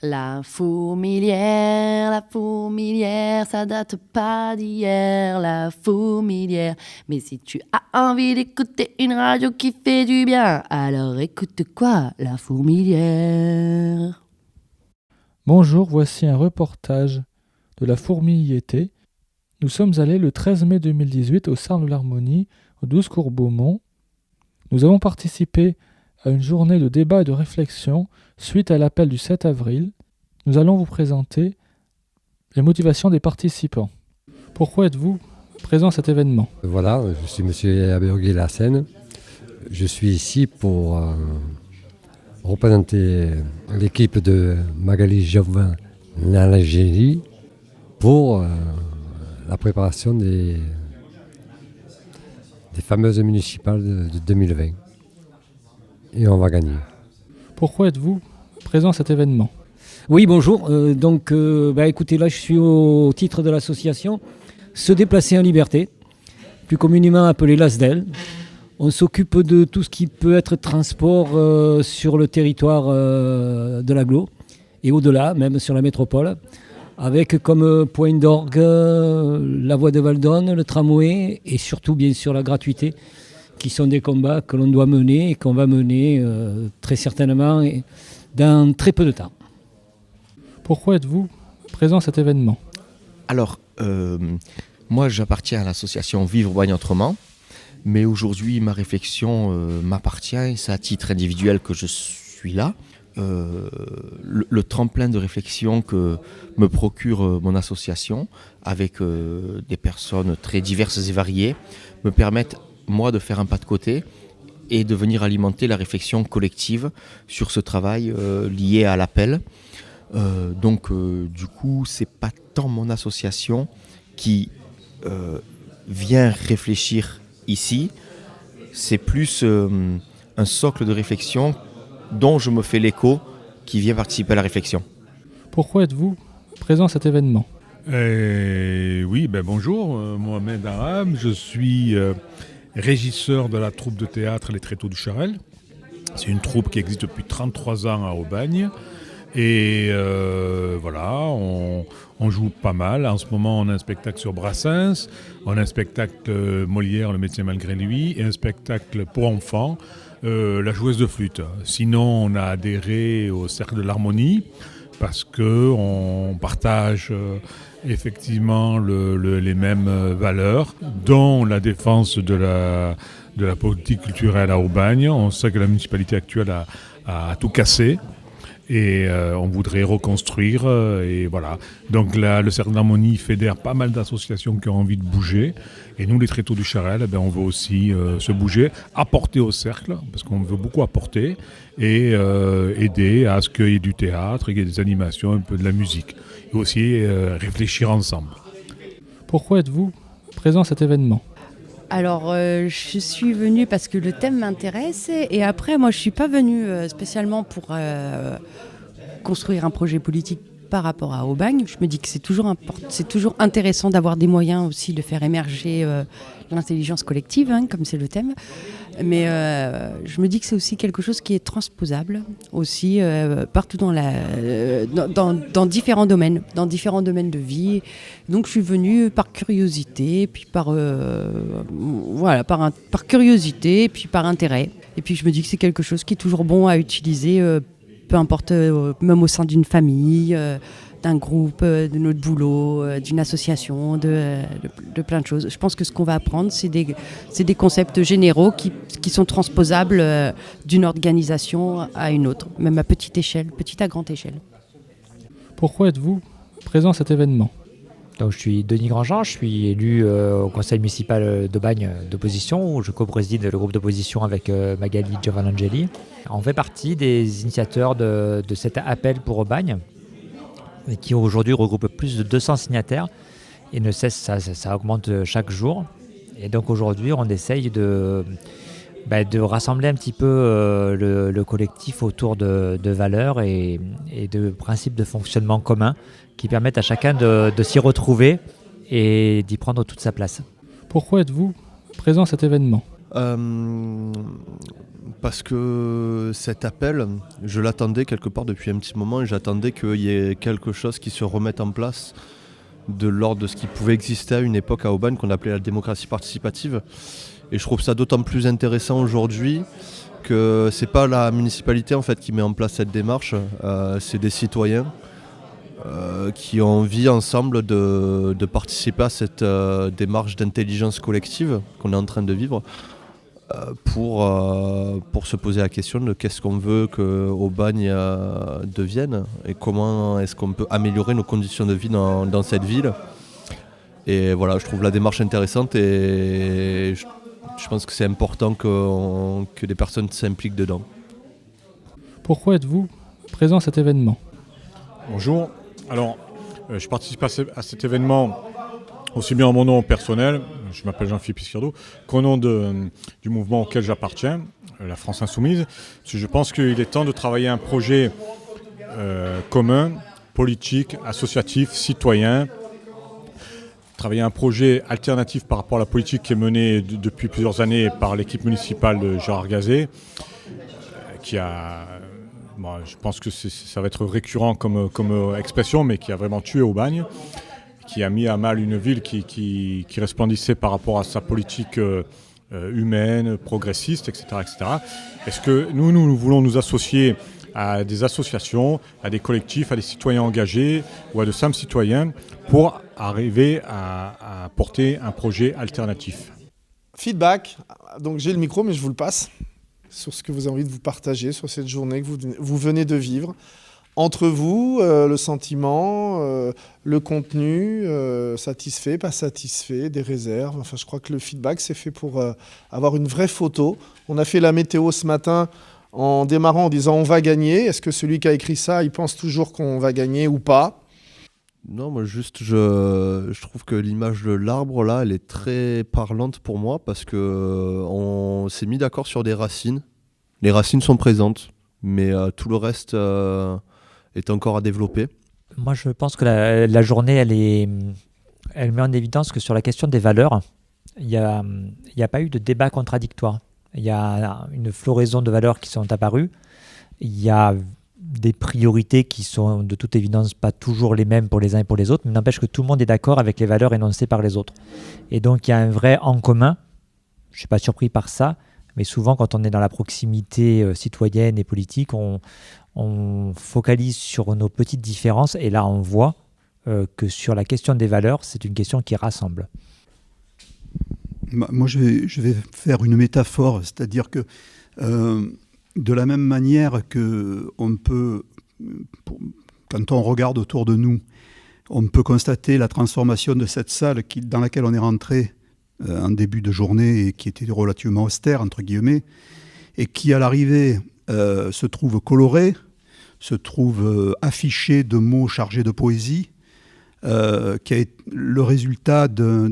La fourmilière, ça date pas d'hier, la fourmilière. Mais si tu as envie d'écouter une radio qui fait du bien, alors écoute quoi, la fourmilière. Bonjour, voici un reportage de la Fourmiliété. Nous sommes allés le 13 mai 2018 au Sarn de l'Harmonie, au 12 cours Beaumont. Nous avons participé à une journée de débat et de réflexion suite à l'appel du 7 avril. Nous allons vous présenter les motivations des participants. Pourquoi êtes-vous présent à cet événement ? Voilà, je suis M. Abergué-Lassène. Je suis ici pour représenter l'équipe de Magali Jovin Nalagélie pour la préparation des fameuses municipales de 2020. Et on va gagner. Pourquoi êtes-vous présent à cet événement ? Oui, bonjour. Écoutez, là, je suis au titre de l'association Se déplacer en liberté, plus communément appelée l'ASDEL. On s'occupe de tout ce qui peut être transport sur le territoire de l'agglo et au-delà, même sur la métropole, avec comme point d'orgue la voie de Valdonne, le tramway et surtout, bien sûr, la gratuité, qui sont des combats que l'on doit mener et qu'on va mener très certainement et dans très peu de temps. Pourquoi êtes-vous présent à cet événement ? Alors, moi j'appartiens à l'association Vivre Aubagne Autrement, mais aujourd'hui ma réflexion m'appartient, c'est à titre individuel que je suis là. Le tremplin de réflexion que me procure mon association, avec des personnes très diverses et variées, me permettent moi de faire un pas de côté et de venir alimenter la réflexion collective sur ce travail lié à l'appel. Du coup, c'est pas tant mon association qui vient réfléchir ici, c'est plus un socle de réflexion dont je me fais l'écho qui vient participer à la réflexion. Pourquoi êtes-vous présent à cet événement ? Bonjour, Mohamed Aram, je suis régisseur de la troupe de théâtre Les Tréteaux du Charel. C'est une troupe qui existe depuis 33 ans à Aubagne. Et on joue pas mal. En ce moment, on a un spectacle sur Brassens, on a un spectacle Molière, Le médecin malgré lui, et un spectacle pour enfants, La joueuse de flûte. Sinon, on a adhéré au Cercle de l'Harmonie parce qu'on partage effectivement les mêmes valeurs, dont la défense de la politique culturelle à Aubagne. On sait que la municipalité actuelle a tout cassé. Et on voudrait reconstruire et voilà. Donc là, le Cercle d'Harmonie fédère pas mal d'associations qui ont envie de bouger. Et nous, les Tréteaux du Charel, on veut aussi se bouger, apporter au Cercle, parce qu'on veut beaucoup apporter, et aider à ce qu'il y ait du théâtre, qu'il y ait des animations, un peu de la musique. Et aussi réfléchir ensemble. Pourquoi êtes-vous présent à cet événement ? Alors, je suis venue parce que le thème m'intéresse et après, moi, je ne suis pas venue spécialement pour construire un projet politique par rapport à Aubagne. Je me dis que c'est toujours intéressant d'avoir des moyens aussi de faire émerger l'intelligence collective, comme c'est le thème. Mais je me dis que c'est aussi quelque chose qui est transposable aussi partout dans différents domaines de vie. Donc je suis venue par curiosité, puis par curiosité, puis par intérêt. Et puis je me dis que c'est quelque chose qui est toujours bon à utiliser, peu importe, même au sein d'une famille, d'un groupe, de notre boulot, d'une association, de plein de choses. Je pense que ce qu'on va apprendre, c'est des concepts généraux qui sont transposables d'une organisation à une autre, même à petite à grande échelle. Pourquoi êtes-vous présent à cet événement ? Donc, je suis Denis Grandjean, je suis élu au conseil municipal d'Aubagne d'opposition, où je co-préside le groupe d'opposition avec Magali Giovanangeli. On fait partie des initiateurs de cet appel pour Aubagne, qui aujourd'hui regroupe plus de 200 signataires et ne cesse, ça augmente chaque jour. Et donc aujourd'hui, on essaye de rassembler un petit peu le collectif autour de valeurs et de principes de fonctionnement communs qui permettent à chacun de s'y retrouver et d'y prendre toute sa place. Pourquoi êtes-vous présent à cet événement ? Parce que cet appel, je l'attendais quelque part depuis un petit moment et j'attendais qu'il y ait quelque chose qui se remette en place de l'ordre de ce qui pouvait exister à une époque à Aubagne qu'on appelait la démocratie participative. Et je trouve ça d'autant plus intéressant aujourd'hui que c'est pas la municipalité en fait qui met en place cette démarche, c'est des citoyens qui ont envie ensemble de participer à cette démarche d'intelligence collective qu'on est en train de vivre pour se poser la question de qu'est-ce qu'on veut que Aubagne devienne et comment est-ce qu'on peut améliorer nos conditions de vie dans cette ville. Et voilà, je trouve la démarche intéressante et je pense que c'est important que des personnes s'impliquent dedans. Pourquoi êtes-vous présent à cet événement ? Bonjour. Alors, je participe à cet événement aussi bien en mon nom personnel, je m'appelle Jean-Philippe Iscardo, qu'au nom du mouvement auquel j'appartiens, la France Insoumise. Parce que je pense qu'il est temps de travailler un projet commun, politique, associatif, citoyen. Travailler un projet alternatif par rapport à la politique qui est menée depuis plusieurs années par l'équipe municipale de Gérard Gazet, qui a... Bon, je pense que ça va être récurrent comme expression, mais qui a vraiment tué Aubagne, qui a mis à mal une ville qui resplendissait par rapport à sa politique humaine, progressiste, etc., etc. Est-ce que nous voulons nous associer à des associations, à des collectifs, à des citoyens engagés ou à de simples citoyens pour arriver à porter un projet alternatif ? Feedback, donc j'ai le micro mais je vous le passe, sur ce que vous avez envie de vous partager sur cette journée que vous venez de vivre. Entre vous, le sentiment, le contenu, satisfait, pas satisfait, des réserves. Enfin, je crois que le feedback, c'est fait pour avoir une vraie photo. On a fait la météo ce matin en démarrant en disant on va gagner. Est-ce que celui qui a écrit ça, il pense toujours qu'on va gagner ou pas ? Non, moi juste, je trouve que l'image de l'arbre là, elle est très parlante pour moi parce que on s'est mis d'accord sur des racines. Les racines sont présentes, mais tout le reste est encore à développer. Moi, je pense que la journée, elle met en évidence que sur la question des valeurs, il n'y a pas eu de débat contradictoire. Il y a une floraison de valeurs qui sont apparues. Il y a des priorités qui sont de toute évidence pas toujours les mêmes pour les uns et pour les autres, mais n'empêche que tout le monde est d'accord avec les valeurs énoncées par les autres. Et donc il y a un vrai en commun. Je ne suis pas surpris par ça, mais souvent quand on est dans la proximité citoyenne et politique, on focalise sur nos petites différences et là on voit que sur la question des valeurs, c'est une question qui rassemble. Moi je vais faire une métaphore, c'est-à-dire que de la même manière que on peut, quand on regarde autour de nous, on peut constater la transformation de cette salle dans laquelle on est rentré en début de journée et qui était relativement austère, entre guillemets, et qui à l'arrivée se trouve colorée, se trouve affichée de mots chargés de poésie, qui est le résultat d'un,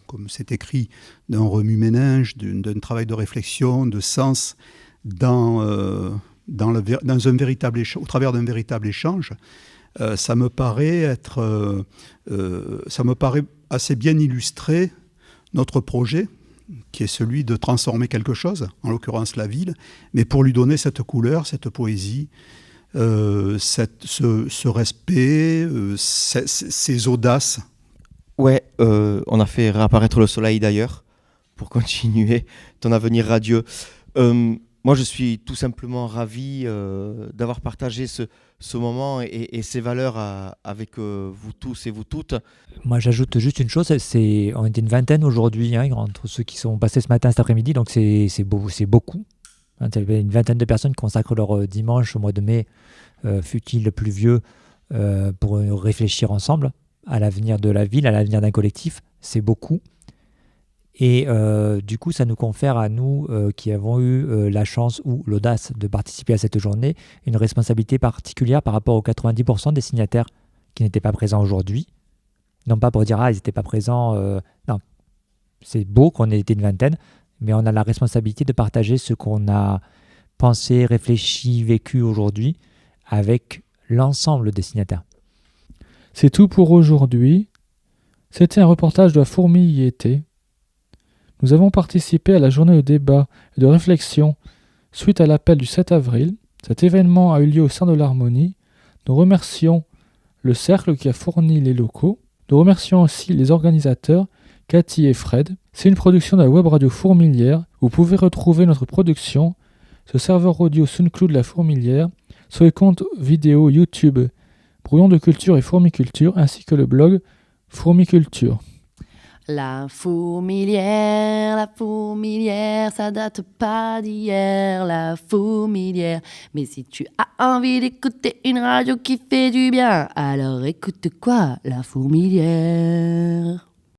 comme c'est écrit, d'un remue-ménage, d'un travail de réflexion, de sens, au travers d'un véritable échange. Ça me paraît assez bien illustrer notre projet, qui est celui de transformer quelque chose, en l'occurrence la ville, mais pour lui donner cette couleur, cette poésie, ce respect, ces audaces. Ouais, on a fait réapparaître le soleil d'ailleurs, pour continuer ton avenir radieux. Moi, je suis tout simplement ravi d'avoir partagé ce moment et ces valeurs avec vous tous et vous toutes. Moi, j'ajoute juste une chose, on était une vingtaine aujourd'hui, entre ceux qui sont passés ce matin, cet après-midi, donc c'est beaucoup. Il y avait une vingtaine de personnes qui consacrent leur dimanche au mois de mai, fut-il pluvieux, pour réfléchir ensemble à l'avenir de la ville, à l'avenir d'un collectif. C'est beaucoup. Et du coup, ça nous confère à nous qui avons eu la chance ou l'audace de participer à cette journée, une responsabilité particulière par rapport aux 90% des signataires qui n'étaient pas présents aujourd'hui. Non pas pour dire « Ah, ils n'étaient pas présents ». Non, c'est beau qu'on ait été une vingtaine, mais on a la responsabilité de partager ce qu'on a pensé, réfléchi, vécu aujourd'hui avec l'ensemble des signataires. C'est tout pour aujourd'hui. C'était un reportage de la Fourmille y était. Nous avons participé à la journée de débat et de réflexion suite à l'appel du 7 avril. Cet événement a eu lieu au sein de l'Harmonie. Nous remercions le cercle qui a fourni les locaux. Nous remercions aussi les organisateurs, Cathy et Fred. C'est une production de la web radio Fourmilière. Vous pouvez retrouver notre production, ce serveur audio SoundCloud de la Fourmilière, sur les comptes vidéo YouTube Brouillon de Culture et Fourmiculture, ainsi que le blog Fourmiculture. La fourmilière, ça date pas d'hier, la fourmilière. Mais si tu as envie d'écouter une radio qui fait du bien, alors écoute quoi, la fourmilière.